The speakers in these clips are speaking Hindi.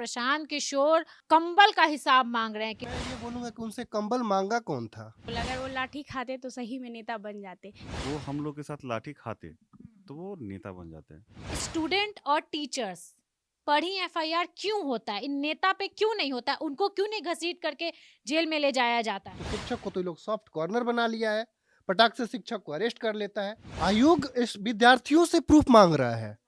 प्रशांत किशोर कंबल का हिसाब मांग रहे हैं कि मैं ये बोलूंगा कि उनसे कंबल मांगा कौन था। अगर वो लाठी खाते तो सही में नेता बन जाते। वो हम लोग के साथ लाठी खाते तो वो नेता बन जाते हैं। स्टूडेंट और टीचर्स पर ही एफआईआर क्यों होता है, इन नेता पे क्यों नहीं होता है, उनको क्यों नहीं घसीट करके जेल में ले जाया जाता है? तो शिक्षक को तो ये लोग सॉफ्ट कॉर्नर बना लिया है, पटाख से शिक्षक को अरेस्ट कर लेता है। आयोग इस विद्यार्थियों से प्रूफ मांग रहा है।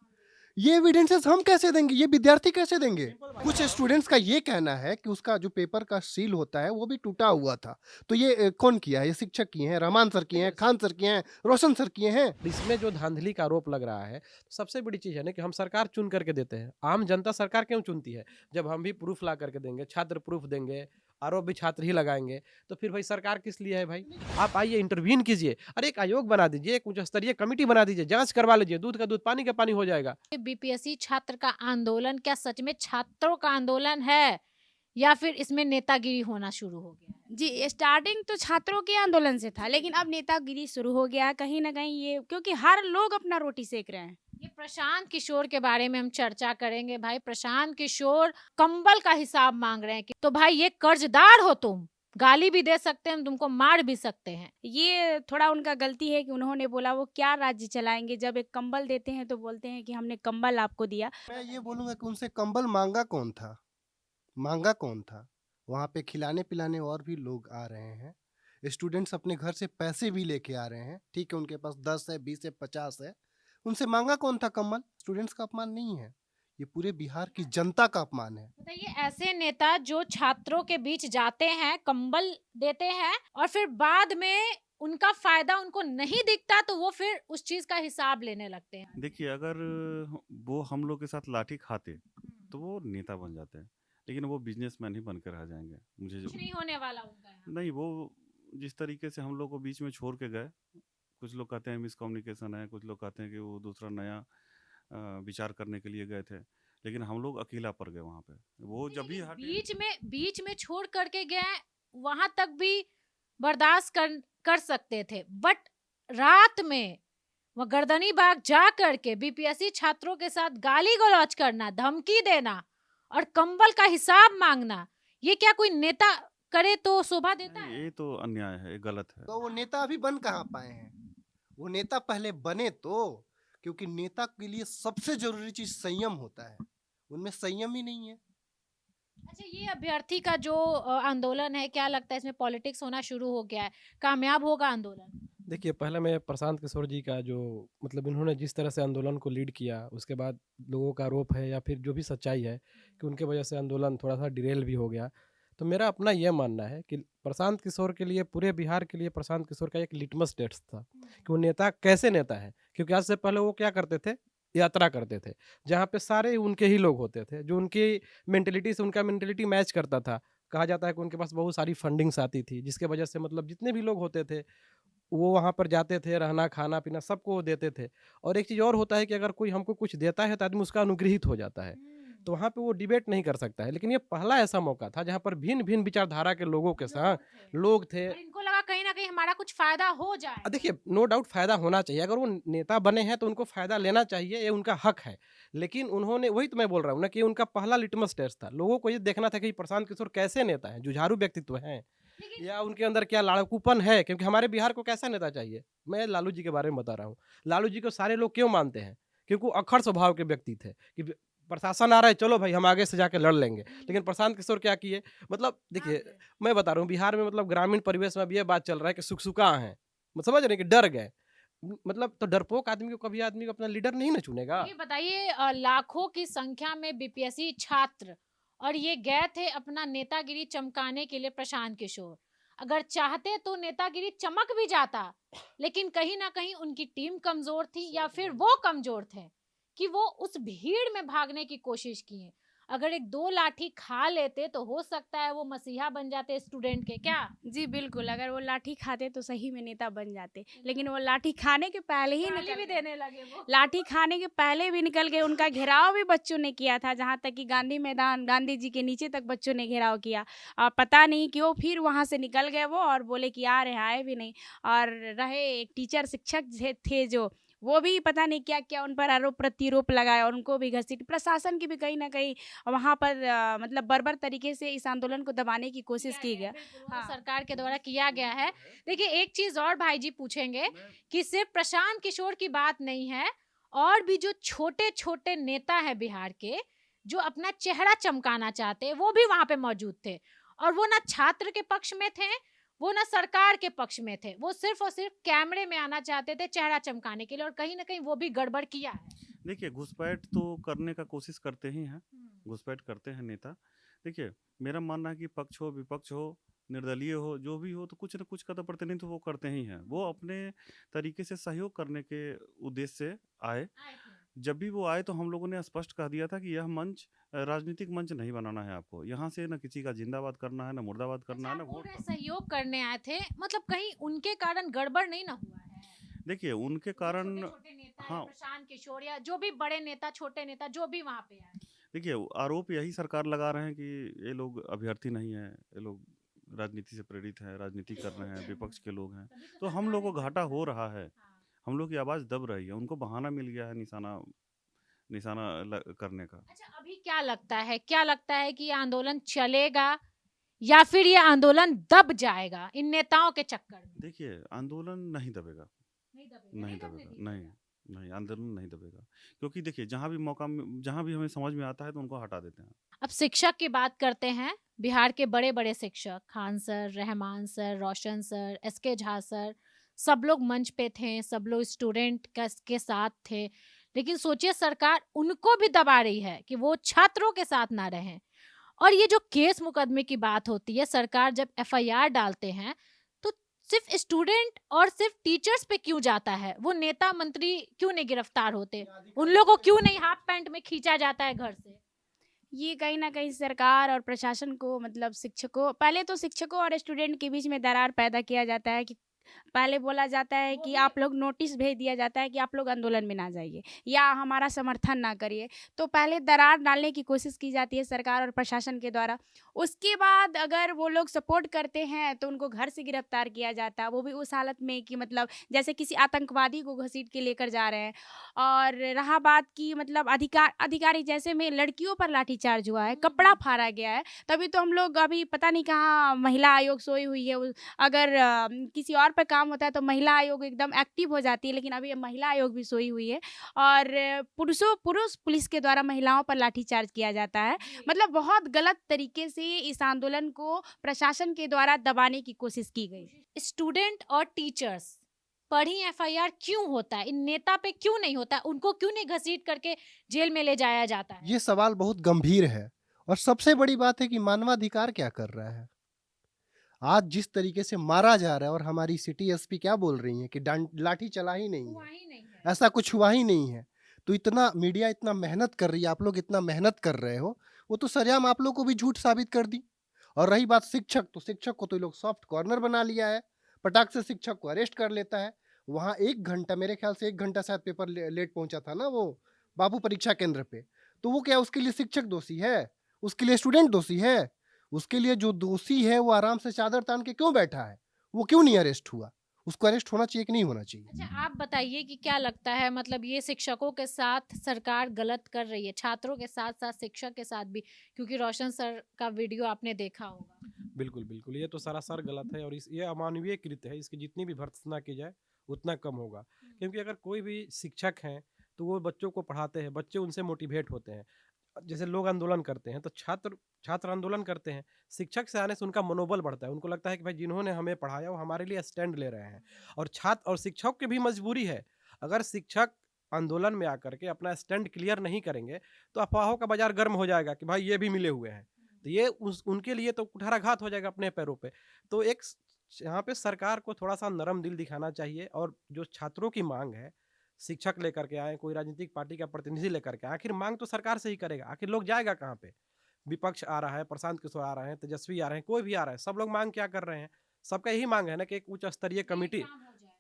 ये एविडेंसेस हम कैसे देंगे, ये विद्यार्थी कैसे देंगे? कुछ स्टूडेंट्स का ये कहना है कि उसका जो पेपर का सील होता है वो भी टूटा हुआ था। तो ये कौन किया है? ये शिक्षक किए हैं, रहमान सर किए हैं, खान सर किए हैं, रोशन सर किए हैं। इसमें जो धांधली का आरोप लग रहा है, सबसे बड़ी चीज़ है ना कि हम सरकार चुन करके देते हैं। आम जनता सरकार क्यों चुनती है? जब हम भी प्रूफ ला करके देंगे, छात्र प्रूफ देंगे, आरोप भी छात्र ही लगाएंगे, तो फिर भाई सरकार किस लिए है भाई? आप आइए इंटरवीन कीजिए, अरे एक आयोग बना दीजिए, एक उच्च स्तरीय कमेटी बना दीजिए, जांच करवा लीजिए, दूध का दूध पानी का पानी हो जाएगा। बीपीएससी छात्र का आंदोलन क्या सच में छात्रों का आंदोलन है या फिर इसमें नेतागिरी होना शुरू हो गया है? जी, स्टार्टिंग तो छात्रों के आंदोलन से था, लेकिन अब नेतागिरी शुरू हो गया है कहीं ना कहीं, ये क्योंकि हर लोग अपना रोटी सेक रहे हैं। ये प्रशांत किशोर के बारे में हम चर्चा करेंगे। भाई प्रशांत किशोर कंबल का हिसाब मांग रहे हैं कि तो भाई ये कर्जदार हो, तुम गाली भी दे सकते हैं, हम तुमको मार भी सकते हैं। ये थोड़ा उनका गलती है कि उन्होंने बोला वो क्या राज्य चलाएंगे, जब एक कंबल देते हैं तो बोलते हैं कि हमने कंबल आपको दिया। मैं ये बोलूंगा कि उनसे कंबल मांगा कौन था, मांगा कौन था? वहाँ पे खिलाने पिलाने और भी लोग आ रहे हैं। स्टूडेंट्स अपने घर से पैसे भी लेके आ रहे हैं, ठीक है, उनके पास 10 है, 20 है, 50 है। उनसे मांगा कौन था कंबल? स्टूडेंट्स का अपमान नहीं है, ये पूरे बिहार की जनता का अपमान है। बताइए, ऐसे नेता जो छात्रों के बीच जाते हैं, कंबल देते हैं और फिर बाद में उनका फायदा उनको नहीं दिखता तो वो फिर उस चीज का हिसाब लेने लगते हैं। देखिए, अगर वो हम लोग के साथ लाठी खाते तो वो नेता बन जाते हैं, लेकिन वो बिजनेसमैन ही बनकर रह जाएंगे। मुझे जो कुछ नहीं होने वाला उनका यहाँ। नहीं, वो जिस तरीके से हम लोग को बीच में छोड़ के गए, कुछ लोग कहते हैं मिसकम्युनिकेशन है, कुछ लोग कहते हैं कि वो दूसरा नया विचार करने के लिए गए थे, लेकिन हम लोग अकेला पड़ गए वहाँ पे। वो जब भी हटे बीच में छोड़ करके गए, वहां तक भी बर्दाश्त कर सकते थे, बट रात में वह गर्दनी बाग जा करके बीपीएससी छात्रों के साथ गाली गलौज करना, धमकी देना और कंबल का हिसाब मांगना, ये क्या कोई नेता करे तो शोभा देता है? ये तो अन्याय है, ये गलत है। तो वो नेता अभी बन कहाँ पाए हैं? वो नेता पहले बने तो, क्योंकि नेता के लिए सबसे जरूरी चीज संयम होता है, उनमें संयम ही नहीं है। अच्छा, ये अभ्यर्थी का जो आंदोलन है, क्या लगता है इसमें पॉलिटिक्स होना शुरू हो गया है? कामयाब होगा आंदोलन? देखिए, पहले मैं प्रशांत किशोर जी का जो मतलब इन्होंने जिस तरह से आंदोलन को लीड किया, उसके बाद लोगों का आरोप है या फिर जो भी सच्चाई है कि उनके वजह से आंदोलन थोड़ा सा डिरेल भी हो गया। तो मेरा अपना यह मानना है कि प्रशांत किशोर के लिए, पूरे बिहार के लिए प्रशांत किशोर का एक लिटमस टेस्ट था कि वो नेता कैसे नेता है। क्योंकि आज से पहले वो क्या करते थे, यात्रा करते थे, जहाँ पे सारे उनके ही लोग होते थे, जो उनकी मेंटेलिटी से उनका मेंटेलिटी मैच करता था। कहा जाता है कि उनके पास बहुत सारी फंडिंग्स आती थी, जिसके वजह से मतलब जितने भी लोग होते थे वो वहाँ पर जाते थे, रहना खाना पीना सबको वो देते थे। और एक चीज़ और होता है कि अगर कोई हमको कुछ देता है तो आदमी उसका अनुग्रहित हो जाता है, तो वहाँ पे वो डिबेट नहीं कर सकता है। लेकिन ये पहला ऐसा मौका था जहाँ पर भिन्न भिन्न विचारधारा के लोगों के साथ लोग थे। और इनको लगा कहीं ना कहीं हमारा कुछ फायदा हो जाए। देखिए, नो डाउट फ़ायदा होना चाहिए, अगर वो नेता बने हैं तो उनको फ़ायदा लेना चाहिए, ये उनका हक है। लेकिन उन्होंने, वही तो मैं बोल रहा हूँ ना कि उनका पहला लिटमस टेस्ट था। लोगों को ये देखना था कि प्रशांत किशोर कैसे नेता हैं, जुझारू व्यक्तित्व हैं या उनके अंदर क्या लड़कूपन है। क्योंकि हमारे बिहार को कैसा नेता चाहिए, मैं लालू जी के बारे में बता रहा हूँ। लालू जी को सारे लोग क्यों मानते हैं? क्योंकि वो अक्खड़ स्वभाव के व्यक्ति थे कि प्रशासन आ रहा है, चलो भाई हम आगे से जाके लड़ लेंगे। लेकिन प्रशांत किशोर क्या किए, मतलब देखिए, मैं बता रहा हूँ बिहार में मतलब ग्रामीण परिवेश में अब ये बात चल रहा है कि सुकसुका हैं, समझ रहे हैं कि डर गए। मतलब तो डरपोक आदमी को कभी आदमी को अपना लीडर नहीं ना चुनेगा। ये बताइए, लाखों की संख्या में बीपीएससी छात्र और ये गए थे अपना नेतागिरी चमकाने के लिए प्रशांत किशोर। अगर चाहते तो नेतागिरी चमक भी जाता, लेकिन कहीं ना कहीं उनकी टीम कमजोर थी या फिर वो कमजोर थे कि वो उस भीड़ में भागने की कोशिश किए। अगर एक दो लाठी खा लेते तो हो सकता है वो मसीहा बन जाते स्टूडेंट के, क्या? जी बिल्कुल, अगर वो लाठी खाते तो सही में नेता बन जाते, लेकिन वो लाठी खाने के पहले ही गाली निकल भी गए। देने लगे वो। लाठी खाने के पहले भी निकल गए। उनका घेराव भी बच्चों ने किया था, जहाँ तक कि गांधी मैदान, गांधी जी के नीचे तक बच्चों ने घेराव किया। और पता नहीं क्यों फिर वहाँ से निकल गए वो और बोले कि आ रहे, आए भी नहीं। और रहे एक टीचर शिक्षक थे जो वो भी पता नहीं क्या क्या उन पर आरोप प्रत्यारोप लगाया और उनको भी घसीट, प्रशासन की भी कहीं ना कहीं वहाँ पर मतलब बर्बर तरीके से इस आंदोलन को दबाने की कोशिश की गई। बिल्कुल, वो तो हाँ। सरकार के द्वारा किया गया है। देखिए एक चीज और भाई जी पूछेंगे कि सिर्फ प्रशांत किशोर की बात नहीं है, और भी जो छोटे छोटे नेता है बिहार के जो अपना चेहरा चमकाना चाहते हैं वो भी वहां पे मौजूद थे, और वो ना छात्र के पक्ष में थे, वो ना सरकार के पक्ष में थे, वो सिर्फ और सिर्फ कैमरे में आना चाहते थे चेहरा चमकाने के लिए, और कहीं ना कहीं वो भी गड़बड़ किया है। देखिए घुसपैठ तो करने का कोशिश करते ही हैं, घुसपैठ करते हैं नेता। देखिए मेरा मानना है कि पक्ष हो विपक्ष हो निर्दलीय हो जो भी हो, तो कुछ न कुछ का तो प्रतिनिधित्व वो करते ही हैं। वो अपने तरीके से सहयोग करने के उद्देश्य से आए। जब भी वो आए तो हम लोगों ने स्पष्ट कह दिया था कि यह मंच राजनीतिक मंच नहीं बनाना है आपको। यहाँ से न किसी का जिंदाबाद करना है, न मुर्दाबाद करना है, अच्छा, न आप बोल वोट रहे हैं सहयोग करने आए थे, मतलब कहीं उनके कारण गड़बड़ नहीं ना हुआ है? देखिए उनके कारण छोटे-छोटे नेता हाँ। या प्रशांत किशोर या जो भी बड़े नेता, छोटे नेता जो भी वहाँ पे आए। देखिए आरोप यही सरकार लगा रहे हैं कि ये लोग अभ्यर्थी नहीं है, ये लोग राजनीति से प्रेरित हैं, राजनीति कर रहे हैं, विपक्ष के लोग हैं। तो हम लोग को घाटा हो रहा है, हम लोग की आवाज़ दब रही है, उनको बहाना मिल गया है निशाना निशाना करने का। अच्छा, अभी क्या लगता है कि ये आंदोलन चलेगा या फिर ये आंदोलन दब जाएगा इन नेताओं के चक्कर में? देखिए आंदोलन नहीं दबेगा, नहीं नहीं दबने दबेगा, दीजिएगा। नहीं नहीं आंदोलन नहीं दबेगा, क्योंकि देखिए जहाँ भी हमें समझ में आता है तो उनको हटा देते हैं। अब शिक्षक की बात करते हैं। बिहार के बड़े बड़े शिक्षक खान सर, रहमान सर, रोशन सर, एसके झा सर, सब लोग मंच पे थे, सब लोग स्टूडेंट के साथ थे, लेकिन सोचिए सरकार उनको भी दबा रही है कि वो छात्रों के साथ ना रहें। और ये जो केस मुकदमे की बात होती है, सरकार जब एफआईआर डालते हैं तो सिर्फ स्टूडेंट और सिर्फ टीचर्स पे क्यों जाता है? वो नेता मंत्री क्यों नहीं गिरफ्तार होते? उन लोगों को क्यों नहीं हाफ पैंट में खींचा जाता है घर से? ये कहीं न कहीं सरकार और प्रशासन को मतलब शिक्षकों, पहले तो शिक्षकों और स्टूडेंट के बीच में दरार पैदा किया जाता है कि पहले बोला जाता है कि आप लोग नोटिस भेज दिया जाता है कि आप लोग आंदोलन में ना जाइए या हमारा समर्थन ना करिए। तो पहले दरार डालने की कोशिश की जाती है सरकार और प्रशासन के द्वारा। उसके बाद अगर वो लोग सपोर्ट करते हैं तो उनको घर से गिरफ्तार किया जाता है, वो भी उस हालत में कि मतलब जैसे किसी आतंकवादी को घसीट के लेकर जा रहे हैं। और रहा बात की मतलब अधिकारी जैसे में लड़कियों पर लाठीचार्ज हुआ है, कपड़ा फाड़ा गया है, तभी तो हम लोग अभी पता नहीं कहाँ महिला आयोग सोई हुई है। अगर किसी और पे काम होता है तो महिला आयोग एकदम एक्टिव हो जाती है, लेकिन अभी महिला आयोग भी सोई हुई है और पुरुष पुलिस के द्वारा महिलाओं पर लाठीचार्ज किया जाता है। मतलब बहुत गलत तरीके से इस आंदोलन को प्रशासन के द्वारा दबाने की कोशिश की गई। स्टूडेंट और टीचर्स पर ही एफआईआर क्यों होता है? इन नेता पे क्यों नहीं होता है? उनको क्यों नहीं घसीट करके जेल में ले जाया जाता है? ये सवाल बहुत गंभीर है और सबसे बड़ी बात है कि मानवाधिकार क्या कर रहा है। आज जिस तरीके से मारा जा रहा है और हमारी सिटी एसपी क्या बोल रही हैं कि लाठी चला ही नहीं हुआ है, ही नहीं है। ऐसा कुछ हुआ ही नहीं है। तो इतना मीडिया इतना मेहनत कर रही है, आप लोग इतना मेहनत कर रहे हो, वो तो सरेआम आप लोग को भी झूठ साबित कर दी। और रही बात शिक्षक, तो शिक्षक को तो ये लोग सॉफ्ट कॉर्नर बना लिया है, पटाख से शिक्षक को अरेस्ट कर लेता है। वहाँ 1 घंटा, मेरे ख्याल से 1 घंटा शायद पेपर लेट पहुंचा था ना वो बाबू परीक्षा केंद्र पे, तो वो क्या उसके लिए शिक्षक दोषी है? उसके लिए स्टूडेंट दोषी है? उसके लिए जो दोषी है वो आराम से चादर तान के क्यों बैठा है? वो क्यों नहीं अरेस्ट हुआ? उसको अरेस्ट होना चाहिए कि नहीं होना चाहिए? अच्छा, आप बताइए कि क्या लगता है, मतलब ये शिक्षकों के साथ सरकार गलत कर रही है, छात्रों के साथ साथ शिक्षक के साथ भी, क्योंकि रोशन सर का वीडियो आपने देखा होगा। बिल्कुल, बिल्कुल। ये तो सरासर गलत है और ये अमानवीय कृत्य है। इसकी जितनी भी भर्त्सना की जाए, उतना कम होगा। क्योंकि अगर कोई भी शिक्षक हैं, तो वो बच्चों को पढ़ाते हैं, बच्चे उनसे मोटिवेट होते हैं। जैसे लोग आंदोलन करते हैं, तो छात्र आंदोलन करते हैं। शिक्षक से आने से उनका मनोबल बढ़ता है। उनको लगता है कि भाई जिन्होंने हमें पढ़ाया, वो हमारे लिए स्टैंड ले रहे हैं। और छात्र और शिक्षक की भी मजबूरी है। अगर शिक्षक आंदोलन में आकर के अपना स्टैंड क्लियर नहीं करेंगे, तो अफवाहों का बाज़ार गर्म हो जाएगा कि भाई ये भी मिले हुए हैं। तो ये उनके लिए तो कुठाराघात हो जाएगा अपने पैरों पे। तो यहाँ पे सरकार को थोड़ा-सा नरम दिल दिखाना चाहिए और जो छात्रों की माँग है, शिक्षक लेकर के आएँ, कोई राजनीतिक पार्टी का प्रतिनिधि लेकर के आएँ। आखिर माँग तो सरकार से ही करेगा, आखिर लोग जाएगा कहाँ पे? विपक्ष आ रहा है, प्रशांत किशोर आ रहे हैं, तेजस्वी आ रहे हैं, कोई भी आ रहा है, सब लोग माँग क्या कर रहे हैं? सबका यही माँग है ना कि एक उच्च स्तरीय कमिटी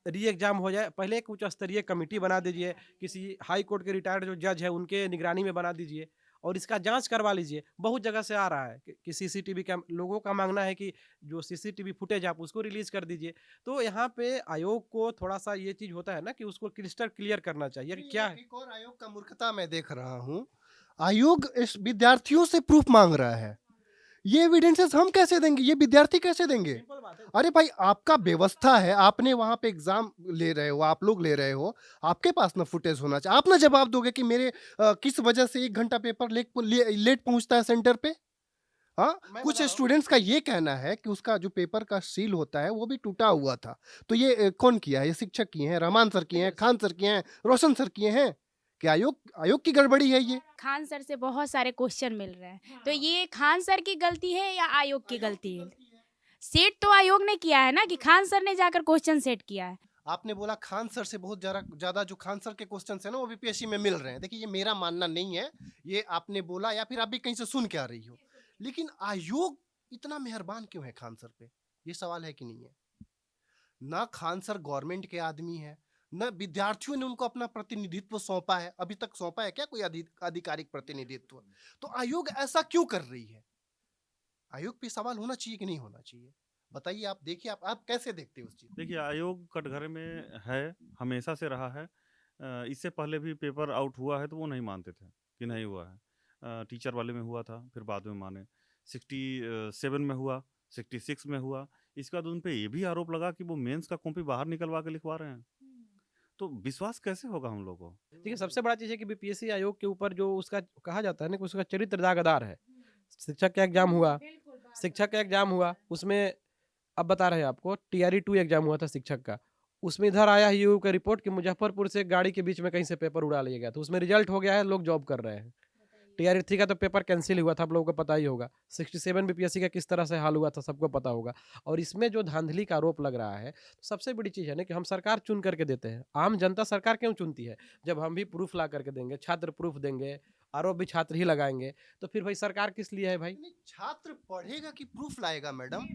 री-एग्ज़ाम हो जाए। पहले एक उच्च स्तरीय कमिटी बना दीजिए, किसी हाई कोर्ट के रिटायर्ड जो जज हैं, उनके निगरानी में बना दीजिए और इसका जांच करवा लीजिए। बहुत जगह से आ रहा है कि सीसीटीवी कैम लोगों का मांगना है कि जो सीसीटीवी फुटेज आप उसको रिलीज कर दीजिए। तो यहाँ पे आयोग को थोड़ा सा ये चीज होता है ना कि उसको क्रिस्टल क्लियर करना चाहिए कि क्या है। एक और आयोग का मूर्खता मैं देख रहा हूँ। आयोग इस विद्यार्थियों से प्रूफ मांग रहा है। ये एविडेंसेस हम कैसे देंगे, ये विद्यार्थी कैसे देंगे? सिंपल बात है। अरे भाई, आपका व्यवस्था है, आपने वहां पे एग्जाम ले रहे हो, आप लोग ले रहे हो, आपके पास ना फुटेज होना चाहिए। आप ना जवाब दोगे कि मेरे किस वजह से 1 घंटा पेपर लेट पहुंचता है सेंटर पे। हाँ, मैं कुछ बता रहा हूँ। स्टूडेंट्स का ये कहना है कि उसका जो पेपर का सील होता है वो भी टूटा हुआ था। तो ये कौन किया है? ये शिक्षक किए हैं, रहमान सर किए हैं, खान सर किए हैं, रोशन सर किए हैं? कि आयोग की गड़बड़ी है ये? खान सर से बहुत सारे क्वेश्चन मिल रहे हैं, तो ये खान सर की गलती है या आयोग की गलती है? सेट तो आयोग ने किया है ना, कि खान सर ने जाकर क्वेश्चन सेट किया है। आपने बोला खान सर से बहुत ज्यादा जो खान सर के क्वेश्चन है ना वो बीपीएससी में मिल रहे हैं। देखिए, ये मेरा मानना नहीं है, ये आपने बोला या फिर आप भी कहीं से सुन के आ रही हो। लेकिन आयोग इतना मेहरबान क्यों है खान सर पे? ये सवाल है कि नहीं है? ना खान सर गवर्नमेंट के आदमी है, न विद्यार्थियों ने उनको अपना प्रतिनिधित्व सौंपा है। अभी तक सौंपा है क्या कोई आधिकारिक प्रतिनिधित्व? तो आयोग ऐसा क्यों कर रही है? आयोग पे सवाल होना चाहिए कि नहीं होना चाहिए? बताइए, आप देखिए, आप कैसे देखते हो उस चीज? देखिए, आयोग कटघरे में है, हमेशा से रहा है। इससे पहले भी पेपर आउट हुआ है तो वो नहीं मानते थे कि नहीं हुआ है। टीचर वाले में हुआ था, फिर बाद में माने। 67 में हुआ, 66 में हुआ। इसके बाद उन पे ये भी आरोप लगा कि वो मेंस का कॉपी बाहर निकलवा के लिखवा रहे हैं। तो विश्वास कैसे होगा हम लोगों को? देखिए, सबसे बड़ा चीज़ है कि बीपीएससी आयोग के ऊपर जो उसका कहा जाता है ना कि उसका चरित्र दागदार है। शिक्षक का एग्जाम हुआ, उसमें अब बता रहे हैं आपको, टीआरई 2 एग्जाम हुआ था शिक्षक का। उसमें इधर आया है यूयू का रिपोर्ट कि मुजफ्फरपुर से गाड़ी के बीच में कहीं से पेपर उड़ा लिया गया, तो उसमें रिजल्ट हो गया है, लोग जॉब कर रहे हैं। टीआरई 3 का तो पेपर कैंसिल हुआ था, आप लोगों को पता ही होगा। 67 बीपीएससी का किस तरह से हाल हुआ था, सबको पता होगा। और इसमें जो धांधली का आरोप लग रहा है, तो सबसे बड़ी चीज़ है ना कि हम सरकार चुन करके देते हैं। आम जनता सरकार क्यों चुनती है? जब हम भी प्रूफ ला करके देंगे, छात्र प्रूफ देंगे, आरोप भी छात्र ही लगाएंगे, तो फिर भाई सरकार किस लिए है भाई? नहीं, छात्र पढ़ेगा कि प्रूफ लाएगा मैडम?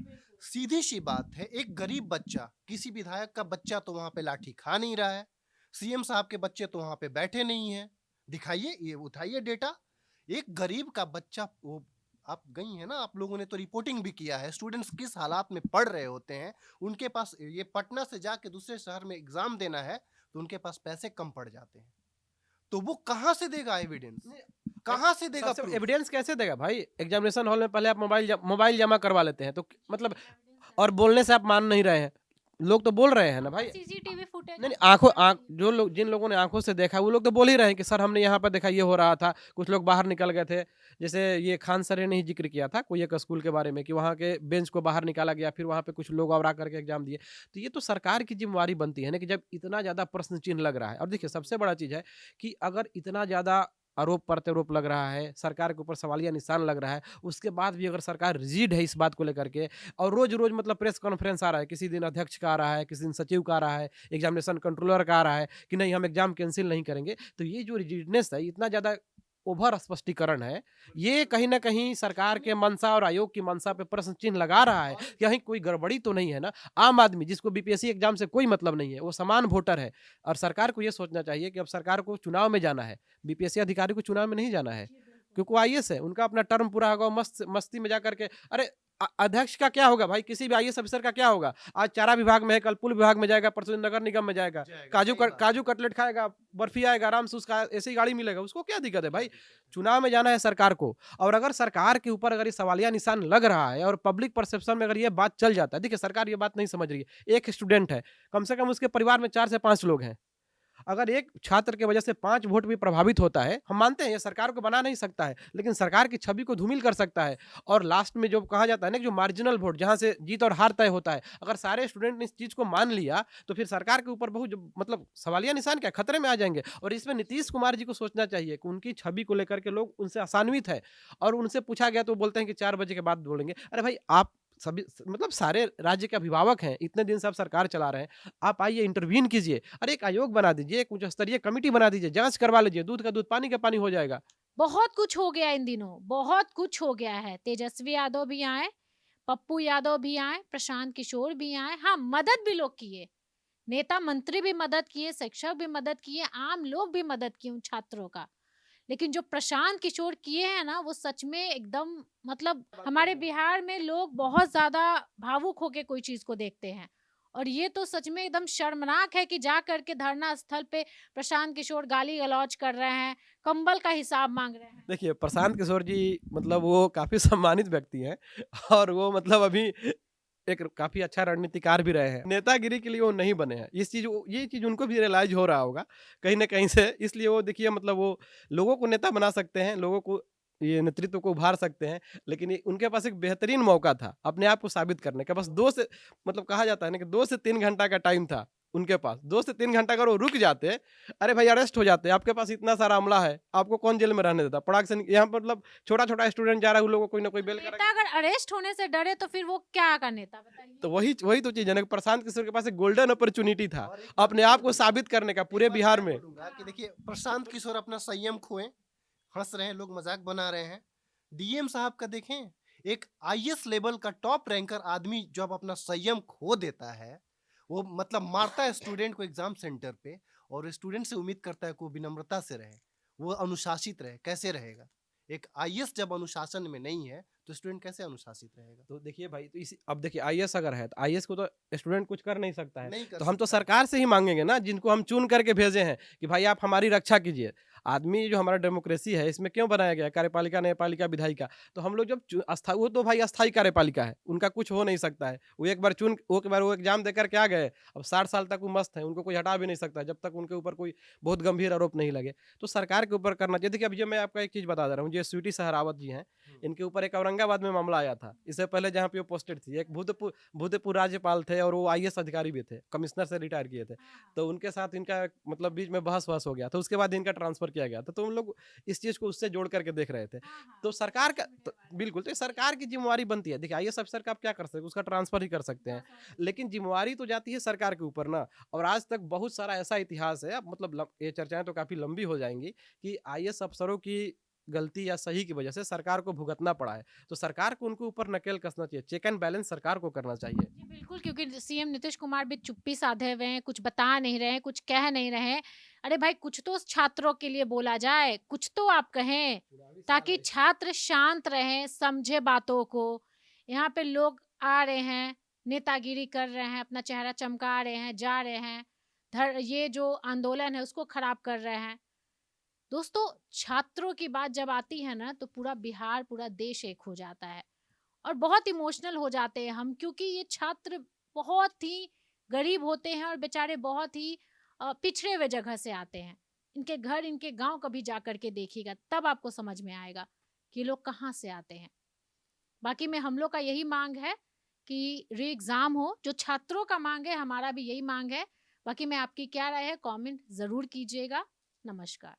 सीधी सी बात है, एक गरीब बच्चा, किसी विधायक का बच्चा तो वहां पे लाठी खा नहीं रहा है, सीएम साहब के बच्चे तो वहां पे बैठे नहीं हैं। दिखाइए, ये उठाइए डेटा। एक गरीब का बच्चा, वो आप गई है ना, आप लोगों ने तो रिपोर्टिंग भी किया है, स्टूडेंट्स किस हालात में पढ़ रहे होते हैं। उनके पास, ये पटना से जाके दूसरे शहर में एग्जाम देना है तो उनके पास पैसे कम पड़ जाते हैं। तो वो कहाँ से देगा एविडेंस? कहाँ से देगा सबसे proof? एविडेंस कैसे देगा भाई? एग्जामिनेशन हॉल में पहले आप मोबाइल जमा करवा लेते हैं, तो मतलब और बोलने से आप मान नहीं रहे हैं। लोग तो बोल रहे हैं ना भाई। सीसीटीवी फुटेज नहीं, जो लोग, जिन लोगों ने आंखों से देखा, वो लोग तो बोल ही रहे हैं कि सर हमने यहाँ पर देखा, ये हो रहा था। कुछ लोग बाहर निकल गए थे, जैसे ये खान सर ने ही जिक्र किया था कोई एक स्कूल के बारे में कि वहाँ के बेंच को बाहर निकाला गया, फिर वहाँ पे कुछ लोग और आकर के एग्जाम दिए। तो ये तो सरकार की जिम्मेवारी बनती है ना कि जब इतना ज़्यादा प्रश्न चिन्ह लग रहा है। और देखिए, सबसे बड़ा चीज़ है कि अगर इतना ज़्यादा आरोप प्रत्यारोप लग रहा है, सरकार के ऊपर सवालिया निशान लग रहा है, उसके बाद भी अगर सरकार रिजिड है इस बात को लेकर के, और रोज-रोज मतलब प्रेस कॉन्फ्रेंस आ रहा है, किसी दिन अध्यक्ष का आ रहा है, किसी दिन सचिव का आ रहा है, एग्जामिनेशन कंट्रोलर का आ रहा है कि नहीं हम एग्जाम कैंसिल नहीं करेंगे, तो ये जो रिजिडनेस है, इतना ज़्यादा ओवर स्पष्टीकरण है, ये कहीं न कहीं सरकार के मंशा और आयोग की मंशा पे प्रश्न चिन्ह लगा रहा है कि कहीं कोई गड़बड़ी तो नहीं है ना। आम आदमी जिसको बीपीएससी एग्जाम से कोई मतलब नहीं है, वो समान वोटर है, और सरकार को ये सोचना चाहिए कि अब सरकार को चुनाव में जाना है, बीपीएससी अधिकारी को चुनाव में नहीं जाना है, क्योंकि वो आईएएस है, उनका अपना टर्म पूरा होगा, मस्ती में जाकर के, अरे अध्यक्ष का क्या होगा भाई, किसी भी आईएएस ऑफिसर का क्या होगा? आज चारा विभाग में है, कल पुल विभाग में जाएगा, परसों दिन नगर निगम में जाएगा, काजू कटलेट खाएगा, बर्फी आएगा, आराम से उसका ऐसी गाड़ी मिलेगा, उसको क्या दिक्कत है भाई? चुनाव में जाना है सरकार को। और अगर सरकार के ऊपर अगर ये सवालिया निशान लग रहा है और पब्लिक परसेप्शन में अगर ये बात चल जाता है, देखिए सरकार ये बात नहीं समझ रही है। एक स्टूडेंट है, कम से कम उसके परिवार में 4 से 5 लोग हैं, अगर एक छात्र के वजह से 5 वोट भी प्रभावित होता है, हम मानते हैं ये सरकार को बना नहीं सकता है, लेकिन सरकार की छवि को धूमिल कर सकता है। और लास्ट में जो कहा जाता है ना कि जो मार्जिनल वोट, जहां से जीत और हार तय होता है, अगर सारे स्टूडेंट ने इस चीज को मान लिया तो फिर सरकार के ऊपर बहुत मतलब सवालिया निशान क्या खतरे में आ जाएंगे। और इसमें नीतीश कुमार जी को सोचना चाहिए कि उनकी छवि को लेकर के लोग उनसे आसान्वित है, और उनसे पूछा गया तो बोलते हैं कि 4 बजे के बाद बोलेंगे। अरे भाई, आप सभी मतलब सारे राज्य के अभिभावक हैं, इतने दिन से आप सरकार चला रहे हैं, आप आइए इंटरवीन कीजिए, अरे एक आयोग बना दीजिए, एक उच्च स्तरीय कमेटी बना दीजिए, जांच करवा लीजिए, दूध का दूध पानी का पानी हो जाएगा। बहुत कुछ हो गया इन दिनों, बहुत कुछ हो गया है। तेजस्वी यादव भी आए, पप्पू यादव भी आए, प्रशांत किशोर भी आए। हाँ, मदद भी लोग किए, नेता मंत्री भी मदद किए, शिक्षक भी मदद किए, आम लोग भी मदद किए उन छात्रों का। लेकिन जो प्रशांत किशोर किए हैं ना, वो सच में एकदम मतलब हमारे बिहार में लोग बहुत ज़्यादा भावुक होके कोई चीज़ को देखते हैं। और ये तो सच में एकदम शर्मनाक है कि जा कर के धरना स्थल पे प्रशांत किशोर गाली-गलौज कर रहे हैं, कंबल का हिसाब माँग रहे हैं। देखिए, प्रशांत किशोर जी मतलब वो काफ़ी सम्मानित व्यक्ति हैं और वो मतलब अभी एक काफ़ी अच्छा रणनीतिकार भी रहे हैं। नेतागिरी के लिए वो नहीं बने हैं। ये चीज़ उनको भी रियलाइज़ हो रहा होगा कहीं न कहीं से। इसलिए वो देखिए मतलब वो लोगों को नेता बना सकते हैं, लोगों को ये नेतृत्व को उभार सकते हैं, लेकिन ये उनके पास एक बेहतरीन मौका था अपने आप को साबित करने का। बस 2 से मतलब कहा जाता है ना कि 2 से 3 घंटा का टाइम था उनके पास। 2 से 3 घंटा अगर वो रुक जाते, अरे भाई अरेस्ट हो जाते, आपके पास इतना सारा अमला है, आपको कौन जेल में रहने देता? पड़ाक से यहाँ पर मतलब छोटा-छोटा स्टूडेंट जा रहा है, उन लोगों को कोई ना कोई बेल करा नेता अगर अरेस्ट होने से डरे तो फिर वो क्या का नेता बताइए? तो वही तो चीज़ है ना कि प्रशांत किशोर के पास एक गोल्डन अपॉर्च्युनिटी था और एक बात अपने मैं आप को बोलूंगा, साबित करने का एक पूरे बात बिहार मैं में। बोलूंगा कि देखिए प्रशांत किशोर अपना संयम खोए, हंस रहे हैं लोग, मजाक बना रहे हैं। डीएम साहब का देखें, एक आईएएस लेवल का टॉप रैंकर आदमी जब अपना संयम खो देता है, वो मतलब मारता है स्टूडेंट को एग्जाम सेंटर पे, और स्टूडेंट से उम्मीद करता है कि वो विनम्रता से रहे, वो अनुशासित रहे, कैसे रहेगा? एक आईएएस जब अनुशासन में नहीं है तो स्टूडेंट कैसे अनुशासित रहेगा? तो देखिए भाई तो इसी अब देखिए आईएएस अगर है तो आईएएस को तो स्टूडेंट कुछ कर नहीं सकता है। नहीं कर तो हम तो सकता है। सरकार से ही मांगेंगे ना जिनको हम चुन करके भेजे हैं कि भाई आप हमारी रक्षा कीजिए। आदमी जो हमारा डेमोक्रेसी है इसमें क्यों बनाया गया है कार्यपालिका, न्यायपालिका, विधायिका। तो हम लोग जब वो तो भाई अस्थायी कार्यपालिका है, उनका कुछ हो नहीं सकता है। वो एक बार वो एग्जाम देकर के आ गए, अब 60 साल तक वो मस्त है, उनको कोई हटा भी नहीं सकता जब तक उनके ऊपर कोई बहुत गंभीर आरोप नहीं लगे। तो सरकार के ऊपर करना चाहिए। देखिए अब ये मैं आपको एक चीज़ बता दे रहा हूँ, जो स्वीटी सहरावत जी हैं, इनके ऊपर एक औरंगाबाद में मामला आया था। इससे पहले जहाँ पे वो पोस्टेड थी, एक भूतपूर्व राज्यपाल थे और वो आईएएस अधिकारी भी थे, कमिश्नर से रिटायर किए थे। तो उनके साथ इनका मतलब बीच में बहस-वहस हो गया, तो उसके बाद इनका ट्रांसफ़र किया गया था। तो हम लोग इस चीज़ को उससे जोड़ करके देख रहे थे। तो सरकार का तो बिल्कुल, तो ये सरकार की ज़िम्मेवारी बनती है। देखिए आईएएस अफ़सर का आप क्या कर सकते हैं, उसका ट्रांसफ़र ही कर सकते हैं। लेकिन ज़िम्मेवारी तो जाती है सरकार के ऊपर ना। और आज तक बहुत सारा ऐसा इतिहास है, अब मतलब ये चर्चाएँ तो काफ़ी लंबी हो जाएँगी कि आईएएस अफ़सरों की गलती या सही की वजह से सरकार को भुगतना पड़ा है। तो सरकार को उनके ऊपर नकेल कसना चाहिए, चेक एंड बैलेंस सरकार को करना चाहिए। जी, बिल्कुल, क्योंकि सीएम नीतीश कुमार भी चुप्पी साधे हुए हैं, कुछ बता नहीं रहे हैं, कुछ कह नहीं रहे हैं। अरे भाई, कुछ तो छात्रों के लिए बोला जाए, कुछ तो आप कहें, ताकि छात्र शांत रहें, समझे बातों को। यहाँ पे लोग आ रहे हैं, नेतागिरी कर रहे हैं, अपना चेहरा चमका रहे हैं, जा रहे हैं, ये जो आंदोलन है उसको खराब कर रहे हैं। दोस्तों, छात्रों की बात जब आती है ना, तो पूरा बिहार, पूरा देश एक हो जाता है। और बहुत इमोशनल हो जाते हैं हम, क्योंकि ये छात्र बहुत ही गरीब होते हैं और बेचारे बहुत ही पिछड़े हुए जगह से आते हैं। इनके घर, इनके गांव कभी जा कर के देखिएगा, तब आपको समझ में आएगा कि ये लोग कहाँ से आते हैं। बाकी में हम लोग का यही मांग है कि री एग्ज़ाम हो, जो छात्रों का मांग है, हमारा भी यही मांग है। बाकी में आपकी क्या राय है, कमेंट ज़रूर कीजिएगा। नमस्कार।